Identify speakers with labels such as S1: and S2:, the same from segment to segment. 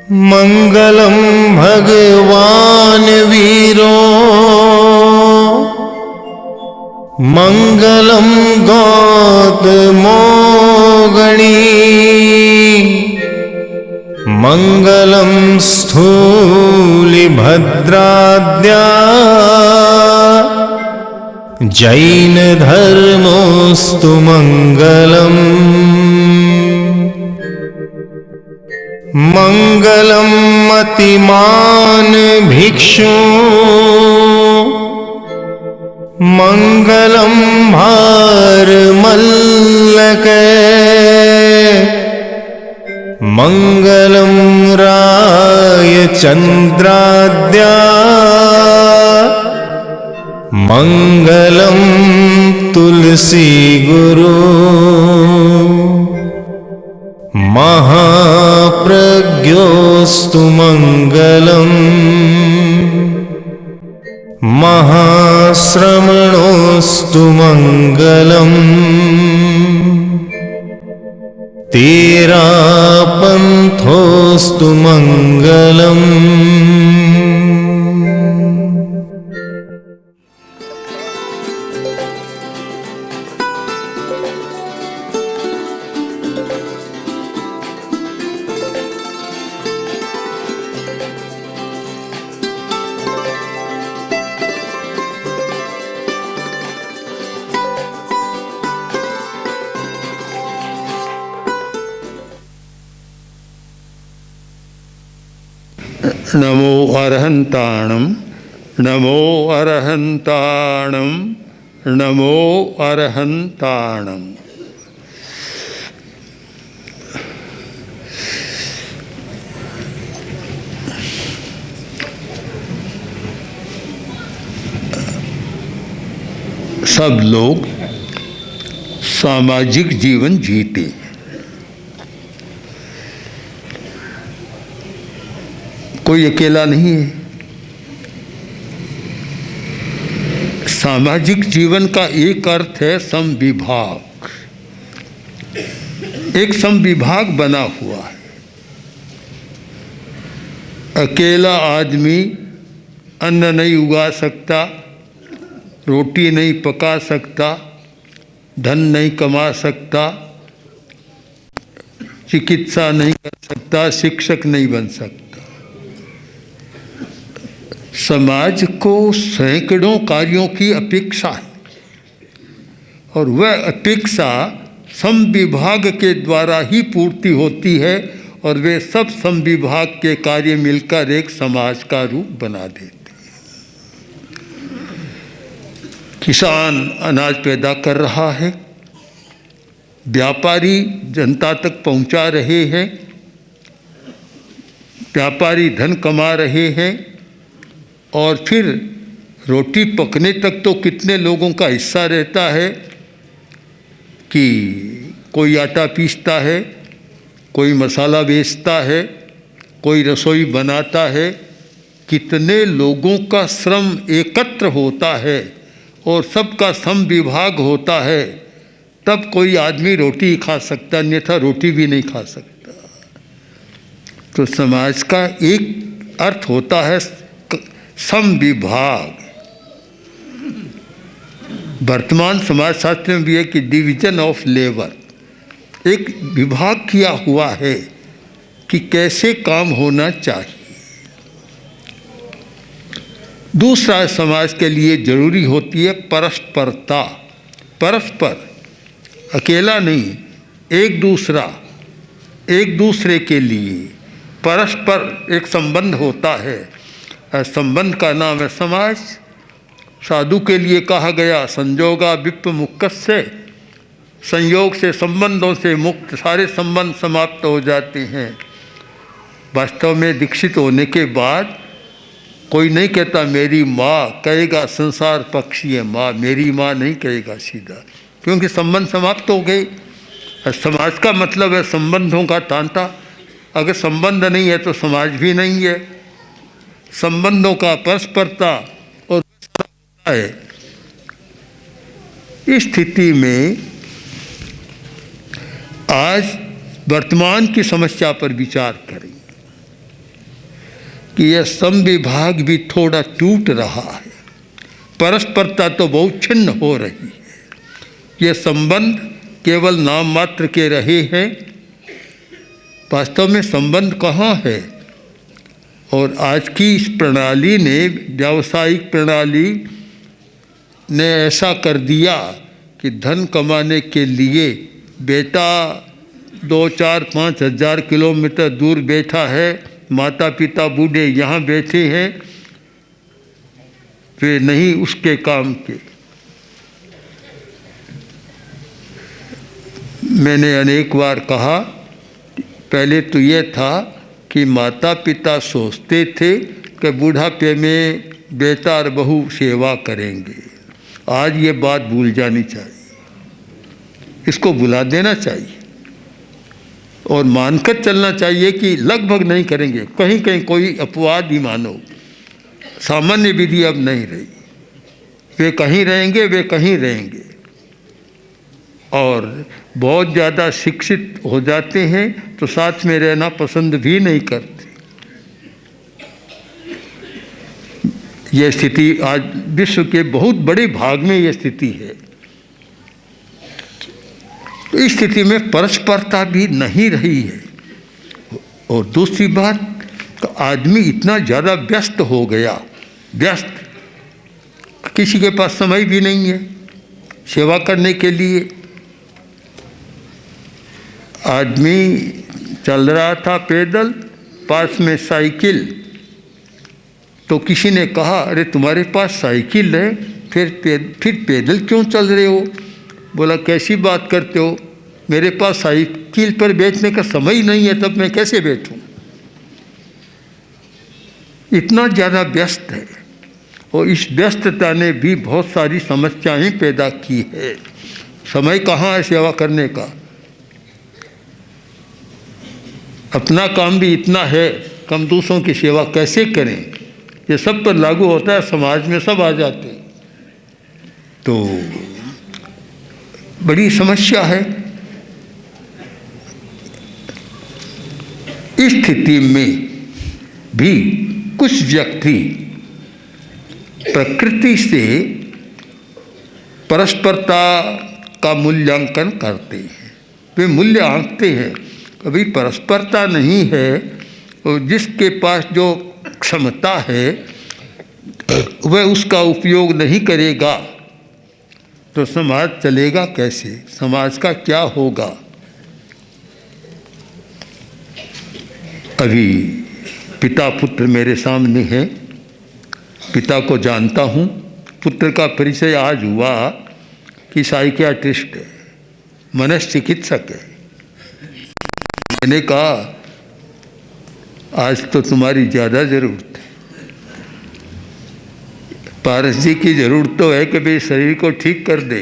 S1: मंगलम भगवान वीरो मंगलम गौतमो गणी मंगलम स्थूलिभद्राद्या जैन धर्मोस्तु मंगलम मंगलम मतिमान भिक्षु मंगलम भारमल्लके मंगलम राय चंद्राद्या मंगलम तुलसी गुरु महाप्रज्ञोस्तु मंगलम महाश्रमणोस्तु मंगलम तेरापंथोस्तु मंगलम।
S2: नमो अरहंताणम नमो अरहंताणम नमो अरहंताणम। सब लोग सामाजिक जीवन जीते हैं। कोई अकेला नहीं है। सामाजिक जीवन का एक अर्थ है समविभाग। एक समविभाग बना हुआ है। अकेला आदमी अन्न नहीं उगा सकता, रोटी नहीं पका सकता, धन नहीं कमा सकता, चिकित्सा नहीं कर सकता, शिक्षक नहीं बन सकता। समाज को सैकड़ों कार्यों की अपेक्षा है और वह अपेक्षा समविभाग के द्वारा ही पूर्ति होती है और वे सब समविभाग के कार्य मिलकर एक समाज का रूप बना देते हैं। किसान अनाज पैदा कर रहा है, व्यापारी जनता तक पहुंचा रहे हैं, व्यापारी धन कमा रहे हैं और फिर रोटी पकने तक तो कितने लोगों का हिस्सा रहता है कि कोई आटा पीसता है, कोई मसाला बेचता है, कोई रसोई बनाता है। कितने लोगों का श्रम एकत्र होता है और सबका समविभाग होता है, तब कोई आदमी रोटी खा सकता, अन्यथा रोटी भी नहीं खा सकता। तो समाज का एक अर्थ होता है समविभाग। वर्तमान समाजशास्त्र में भी है कि डिवीजन ऑफ लेबर, एक विभाग किया हुआ है कि कैसे काम होना चाहिए। दूसरा समाज के लिए जरूरी होती है परस्परता। परस्पर, अकेला नहीं, एक दूसरे के लिए परस्पर एक संबंध होता है। संबंध का नाम है समाज। साधु के लिए कहा गया संयोगा विप्र मुक्तस्य, संयोग से, संबंधों से मुक्त सारे संबंध समाप्त हो जाते हैं। वास्तव में दीक्षित होने के बाद कोई नहीं कहता मेरी माँ, कहेगा संसार पक्षी है माँ, मेरी माँ नहीं कहेगा सीधा, क्योंकि संबंध समाप्त हो गए। समाज का मतलब है संबंधों का तांता। अगर संबंध नहीं है तो समाज भी नहीं है। संबंधों का परस्परता और है। इस स्थिति में आज वर्तमान की समस्या पर विचार करें। कि यह समविभाग भी थोड़ा टूट रहा है, परस्परता तो बहुत छिन्न हो रही है। ये संबंध केवल नाम मात्र के रहे हैं, वास्तव में संबंध कहाँ है। और आज की इस प्रणाली ने, व्यावसायिक प्रणाली ने ऐसा कर दिया कि धन कमाने के लिए बेटा 2, 4, 5 हज़ार किलोमीटर दूर बैठा है, माता पिता बूढ़े यहाँ बैठे हैं, वे नहीं उसके काम के। मैंने अनेक बार कहा, पहले तो ये था कि माता पिता सोचते थे कि बुढ़ापे में बेटा और बहू सेवा करेंगे। आज ये बात भूल जानी चाहिए, इसको भुला देना चाहिए और मानकर चलना चाहिए कि लगभग नहीं करेंगे। कहीं कहीं कोई अपवाद ही मानो, सामान्य विधि अब नहीं रही। वे कहीं रहेंगे, वे कहीं रहेंगे। और बहुत ज़्यादा शिक्षित हो जाते हैं तो साथ में रहना पसंद भी नहीं करते। यह स्थिति आज विश्व के बहुत बड़े भाग में यह स्थिति है। तो इस स्थिति में परस्परता भी नहीं रही है। और दूसरी बात, तो आदमी इतना ज़्यादा व्यस्त हो गया, व्यस्त, किसी के पास समय भी नहीं है सेवा करने के लिए। आदमी चल रहा था पैदल, पास में साइकिल, तो किसी ने कहा, अरे तुम्हारे पास साइकिल है, फिर पैदल क्यों चल रहे हो? बोला, कैसी बात करते हो, मेरे पास साइकिल पर बैठने का समय ही नहीं है, तब मैं कैसे बैठूं? इतना ज़्यादा व्यस्त है। और इस व्यस्तता ने भी बहुत सारी समस्याएं पैदा की है। समय कहाँ है सेवा करने का? अपना काम भी इतना है, कम दूसरों की सेवा कैसे करें? ये सब पर लागू होता है, समाज में सब आ जाते हैं। तो बड़ी समस्या है। इस स्थिति में भी कुछ व्यक्ति प्रकृति से परस्परता का मूल्यांकन करते हैं। वे मूल्य आंकते हैं, कभी परस्परता नहीं है। और जिसके पास जो क्षमता है वह उसका उपयोग नहीं करेगा तो समाज चलेगा कैसे? समाज का क्या होगा? अभी पिता पुत्र मेरे सामने हैं, पिता को जानता हूँ, पुत्र का परिचय आज हुआ कि साइकियाट्रिस्ट है, मनश्चिकित्सक है। मैंने कहा, आज तो तुम्हारी ज़्यादा ज़रूरत है। पारस जी की ज़रूरत तो है कि भाई शरीर को ठीक कर दे,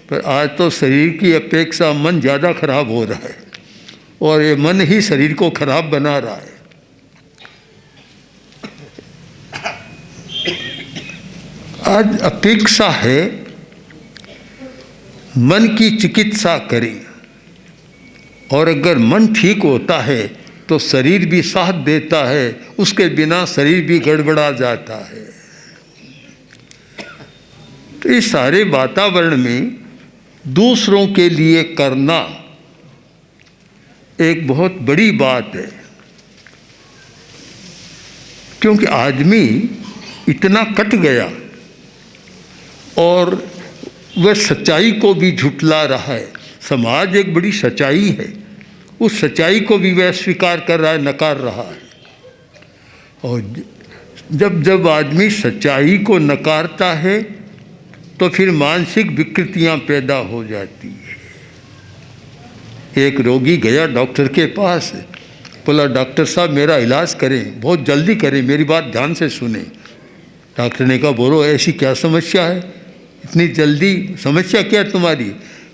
S2: पर आज तो शरीर की अपेक्षा मन ज़्यादा खराब हो रहा है और ये मन ही शरीर को खराब बना रहा है। आज अपेक्षा है मन की चिकित्सा करें, और अगर मन ठीक होता है तो शरीर भी साथ देता है, उसके बिना शरीर भी गड़बड़ा जाता है। तो इस सारे वातावरण में दूसरों के लिए करना एक बहुत बड़ी बात है, क्योंकि आदमी इतना कट गया और वह सच्चाई को भी झुठला रहा है। समाज एक बड़ी सच्चाई है, उस सच्चाई को भी वह स्वीकार कर रहा है, नकार रहा है। और जब जब आदमी सच्चाई को नकारता है तो फिर मानसिक विकृतियां पैदा हो जाती है। एक रोगी गया डॉक्टर के पास, बोला, डॉक्टर साहब मेरा इलाज करें, बहुत जल्दी करें, मेरी बात ध्यान से सुने। डॉक्टर ने कहा, बोलो ऐसी क्या समस्या है, इतनी जल्दी समस्या क्या है तुम्हारी?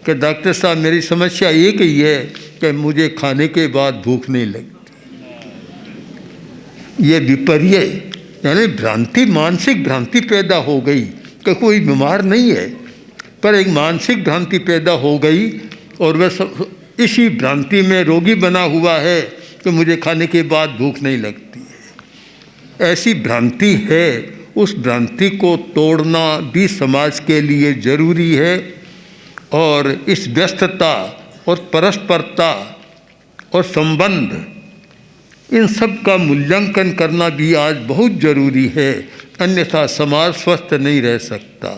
S2: कि डॉक्टर साहब मेरी समस्या एक ही है कि मुझे खाने के बाद भूख नहीं लगती। ये विपर्य यानी भ्रांति, मानसिक भ्रांति पैदा हो गई कि कोई बीमार नहीं है, पर एक मानसिक भ्रांति पैदा हो गई और वह इसी भ्रांति में रोगी बना हुआ है कि मुझे खाने के बाद भूख नहीं लगती है। ऐसी भ्रांति है, उस भ्रांति को तोड़ना भी समाज के लिए जरूरी है। और इस व्यस्तता और परस्परता और संबंध, इन सब का मूल्यांकन करना भी आज बहुत जरूरी है, अन्यथा समाज स्वस्थ नहीं रह सकता।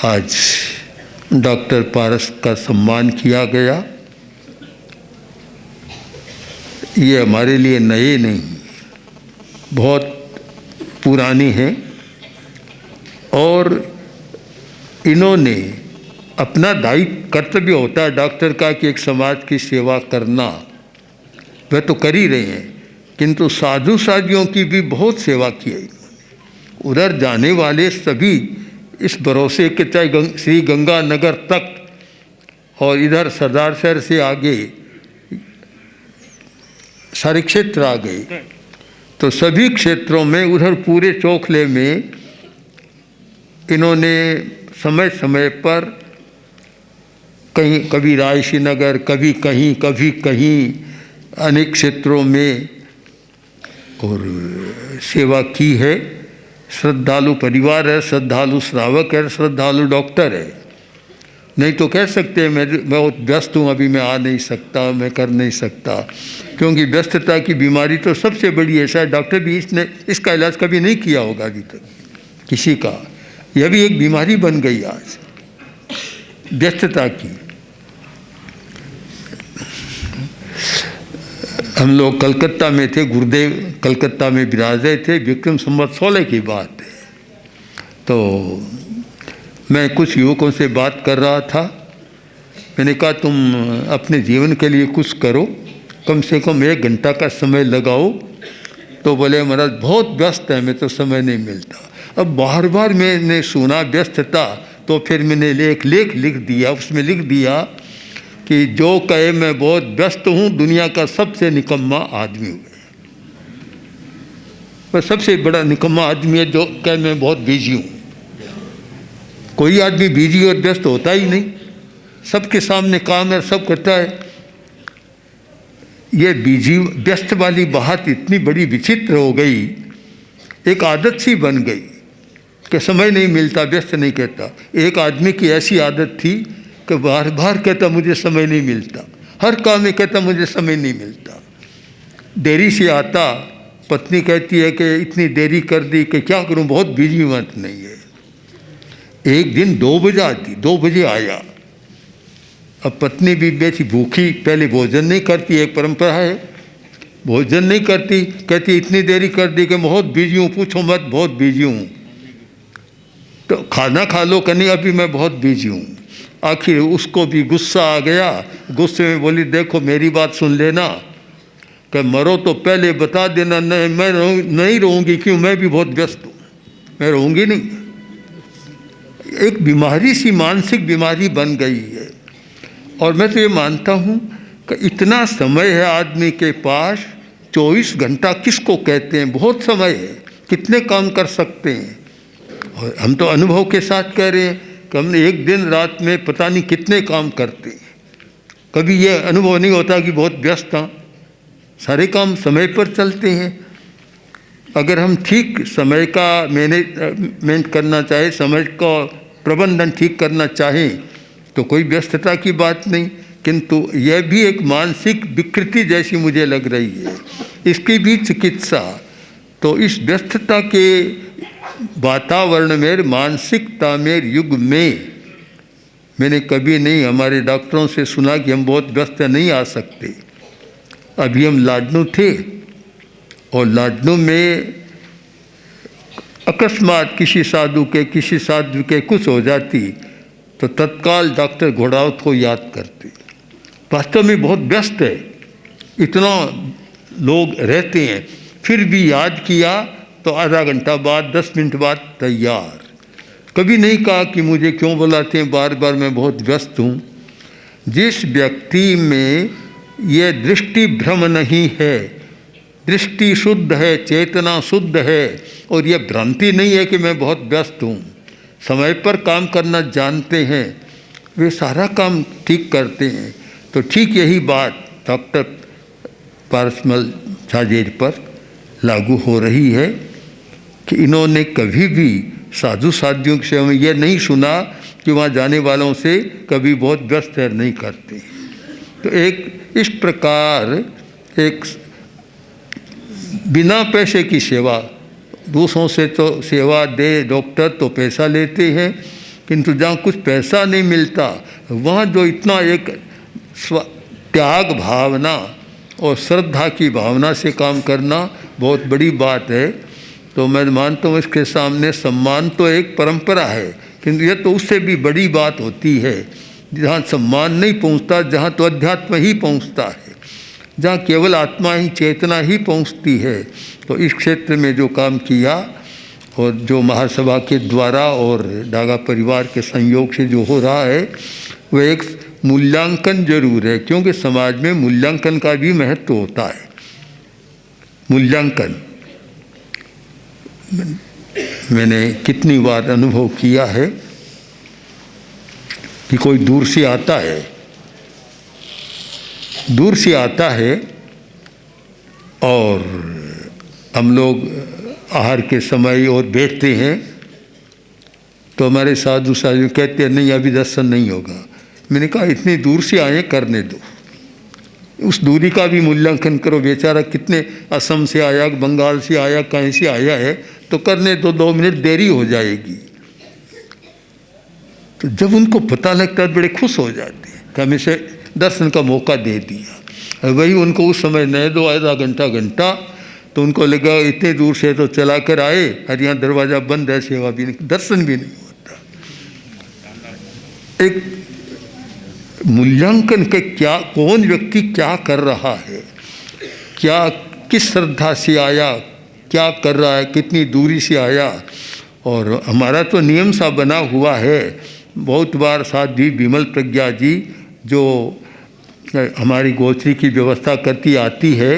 S2: आज डॉक्टर पारस का सम्मान किया गया, ये हमारे लिए नए नहीं, बहुत पुरानी है। और इन्होंने अपना दायित्व, कर्तव्य होता है डॉक्टर का कि एक समाज की सेवा करना, वह तो कर ही रहे हैं, किंतु साधु साधियों की भी बहुत सेवा की है। उधर जाने वाले सभी इस भरोसे के, चाहे श्री गंगानगर तक और इधर सरदार शहर से आगे सारे क्षेत्र आ गए, तो सभी क्षेत्रों में, उधर पूरे चोखले में इन्होंने समय समय पर कहीं, कभी रायसी नगर, कभी कहीं अनेक क्षेत्रों में और सेवा की है। श्रद्धालु परिवार है, श्रद्धालु श्रावक है, श्रद्धालु डॉक्टर है। नहीं तो कह सकते हैं मैं बहुत व्यस्त हूँ, अभी मैं आ नहीं सकता, मैं कर नहीं सकता, क्योंकि व्यस्तता की बीमारी तो सबसे बड़ी है। शायद डॉक्टर भी इसका इलाज कभी नहीं किया होगा अभी तक किसी का। यह भी एक बीमारी बन गई आज, व्यस्तता की। हम लोग कलकत्ता में थे, गुरुदेव कलकत्ता में विराजे थे, विक्रम संवत 16 की बात है। तो मैं कुछ युवकों से बात कर रहा था, मैंने कहा तुम अपने जीवन के लिए कुछ करो, कम से कम 1 घंटा का समय लगाओ। तो बोले महाराज बहुत व्यस्त है, मैं तो समय नहीं मिलता। अब बार बार मैंने सुना व्यस्तता, तो फिर मैंने एक लेख लिख दिया, उसमें लिख दिया कि जो कहे मैं बहुत व्यस्त हूँ, दुनिया का सबसे निकम्मा आदमी हुए। वह सबसे बड़ा निकम्मा आदमी है जो कहे मैं बहुत बिजी हूँ। कोई आदमी बिजी और व्यस्त होता ही नहीं, सबके सामने काम है, सब करता है। ये बिजी व्यस्त वाली बात इतनी बड़ी विचित्र हो गई, एक आदत सी बन गई कि समय नहीं मिलता, व्यस्त नहीं कहता। एक आदमी की ऐसी आदत थी कि बार बार कहता मुझे समय नहीं मिलता, हर काम में कहता मुझे समय नहीं मिलता। देरी से आता, पत्नी कहती है कि इतनी देरी कर दी कि क्या करूं, बहुत बिजी मत नहीं है। एक दिन 2 बजे आती, 2 बजे आया। अब पत्नी भी बेची भूखी, पहले भोजन नहीं करती, एक परंपरा है, भोजन नहीं करती, कहती इतनी देरी कर दी कि बहुत बिजी हूँ, पूछो मत, बहुत बिजी हूँ। तो खाना खा लो, कहनी अभी मैं बहुत बिजी हूँ। आखिर उसको भी गुस्सा आ गया, गुस्से में बोली देखो मेरी बात सुन लेना, कि मरो तो पहले बता देना, नहीं मैं नहीं रहूँगी, क्यों, मैं भी बहुत व्यस्त हूँ, मैं रहूँगी नहीं। एक बीमारी सी, मानसिक बीमारी बन गई है। और मैं तो ये मानता हूँ कि इतना समय है आदमी के पास, 24 घंटा किसको कहते हैं, बहुत समय है, कितने काम कर सकते हैं। और हम तो अनुभव के साथ कह रहे हैं कि हमने एक दिन रात में पता नहीं कितने काम करते हैं। कभी ये अनुभव नहीं होता कि बहुत व्यस्त था, सारे काम समय पर चलते हैं। अगर हम ठीक समय का मैनेजमेंट करना चाहें, समय का प्रबंधन ठीक करना चाहें, तो कोई व्यस्तता की बात नहीं। किंतु यह भी एक मानसिक विकृति जैसी मुझे लग रही है, इसकी भी चिकित्सा। तो इस व्यस्तता के वातावरण में, मानसिकता में, युग में मैंने कभी नहीं हमारे डॉक्टरों से सुना कि हम बहुत व्यस्त नहीं आ सकते। अभी हम लाडनू थे और लाडनू में अकस्मात किसी साधु के कुछ हो जाती तो तत्काल डॉक्टर घोड़ावत को याद करते। वास्तव में बहुत व्यस्त है, इतना लोग रहते हैं, फिर भी याद किया तो आधा घंटा बाद, 10 मिनट बाद तैयार। कभी नहीं कहा कि मुझे क्यों बुलाते हैं बार बार, मैं बहुत व्यस्त हूँ। जिस व्यक्ति में ये दृष्टि भ्रम नहीं है, दृष्टि शुद्ध है, चेतना शुद्ध है, और ये भ्रांति नहीं है कि मैं बहुत व्यस्त हूँ, समय पर काम करना जानते हैं, वे सारा काम ठीक करते हैं। तो ठीक यही बात डॉक्टर पारसमल झाजेर पर लागू हो रही है कि इन्होंने कभी भी साधु साधियों के सेवा में यह नहीं सुना कि वहाँ जाने वालों से कभी बहुत व्यवहार नहीं करते। तो एक इस प्रकार एक बिना पैसे की सेवा, दूसरों से तो सेवा दे डॉक्टर तो पैसा लेते हैं, किंतु जहाँ कुछ पैसा नहीं मिलता वहाँ जो इतना एक त्याग भावना और श्रद्धा की भावना से काम करना बहुत बड़ी बात है। तो मैं मानता हूँ इसके सामने सम्मान तो एक परंपरा है, किंतु यह तो उससे भी बड़ी बात होती है जहाँ सम्मान नहीं पहुँचता, जहाँ तो अध्यात्म ही पहुँचता है, जहाँ केवल आत्मा ही चेतना ही पहुँचती है। तो इस क्षेत्र में जो काम किया और जो महासभा के द्वारा और डागा परिवार के संयोग से जो हो रहा है वह एक मूल्यांकन जरूर है, क्योंकि समाज में मूल्यांकन का भी महत्व होता है। मूल्यांकन मैंने कितनी बार अनुभव किया है कि कोई दूर से आता है और हम लोग आहार के समय और बैठते हैं तो हमारे साधु साधु कहते हैं नहीं अभी दर्शन नहीं होगा। मैंने कहा इतनी दूर से आए करने दो, उस दूरी का भी मूल्यांकन करो। बेचारा कितने असम से आया, बंगाल से आया, कहीं से आया है, तो करने दो, 2 मिनट देरी हो जाएगी। तो जब उनको पता लगता है बड़े खुश हो जाते हैं कि हमें से दर्शन का मौका दे दिया। वही उनको उस समय नहीं दो आधा घंटा तो उनको लगा इतने दूर से तो चला कर आए और यहाँ दरवाज़ा बंद है, सेवा भी नहीं, दर्शन भी नहीं होता। एक मूल्यांकन के क्या, कौन व्यक्ति क्या कर रहा है, क्या किस श्रद्धा से आया, क्या कर रहा है, कितनी दूरी से आया। और हमारा तो नियम सा बना हुआ है। बहुत बार साध्वी विमल प्रज्ञा जी जो हमारी गोचरी की व्यवस्था करती आती है,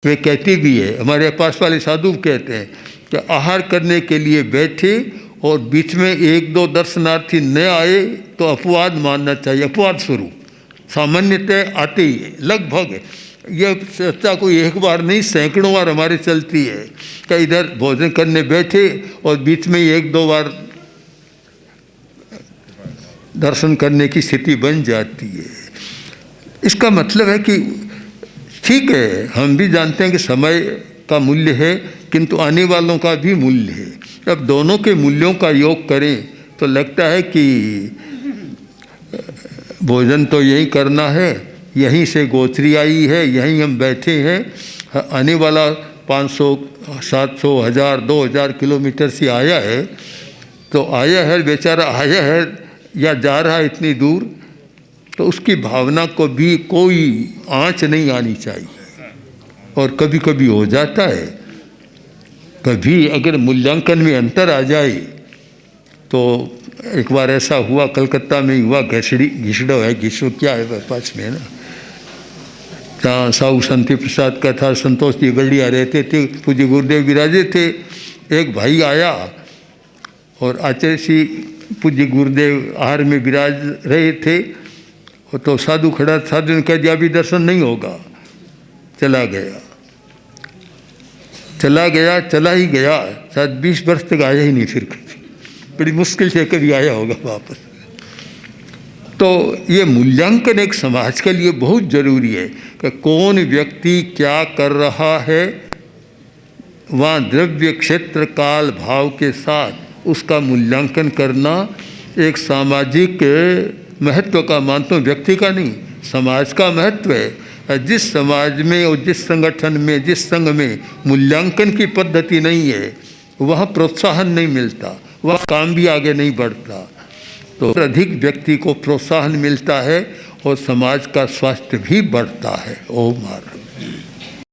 S2: वे कहती भी है, हमारे पास वाले साधु कहते हैं कि आहार करने के लिए बैठे और बीच में 1-2 दर्शनार्थी न आए तो अपवाद मानना चाहिए। अपवाद स्वरूप सामान्यतः आते ही है, लगभग यह चर्चा कोई एक बार नहीं सैकड़ों बार हमारे चलती है कि इधर भोजन करने बैठे और बीच में 1-2 बार दर्शन करने की स्थिति बन जाती है। इसका मतलब है कि ठीक है, हम भी जानते हैं कि समय का मूल्य है, किंतु आने वालों का भी मूल्य है। अब दोनों के मूल्यों का योग करें तो लगता है कि भोजन तो यही करना है, यहीं से गोचरी आई है, यहीं हम बैठे हैं। आने वाला 500, 700, 1000, 2000 किलोमीटर से आया है, तो आया है बेचारा, आया है या जा रहा है इतनी दूर, तो उसकी भावना को भी कोई आँच नहीं आनी चाहिए। और कभी कभी हो जाता है, कभी अगर मूल्यांकन में अंतर आ जाए तो एक बार ऐसा हुआ, कलकत्ता में हुआ, घिसड़ो है, घिसड़ो क्या है पास में ना, जहाँ साहू शांति प्रसाद का था, संतोष जी गढ़िया रहते थे, पूज्य गुरुदेव विराजे थे। एक भाई आया और आचार्य श्री पूज्य गुरुदेव आहार में विराज रहे थे, तो साधु खड़ा, साधु ने कह दिया अभी दर्शन नहीं होगा। चला ही गया, शायद 20 वर्ष तक आया ही नहीं, फिर बड़ी मुश्किल से कभी आया होगा वापस। तो ये मूल्यांकन एक समाज के लिए बहुत जरूरी है कि कौन व्यक्ति क्या कर रहा है, वहाँ द्रव्य क्षेत्र काल भाव के साथ उसका मूल्यांकन करना एक सामाजिक महत्व का, मानता हूँ व्यक्ति का नहीं, समाज का महत्व है। जिस समाज में और जिस संगठन में, जिस संघ में मूल्यांकन की पद्धति नहीं है, वहाँ प्रोत्साहन नहीं मिलता, वह काम भी आगे नहीं बढ़ता। तो अधिक व्यक्ति को प्रोत्साहन मिलता है और समाज का स्वास्थ्य भी बढ़ता है। ओम आर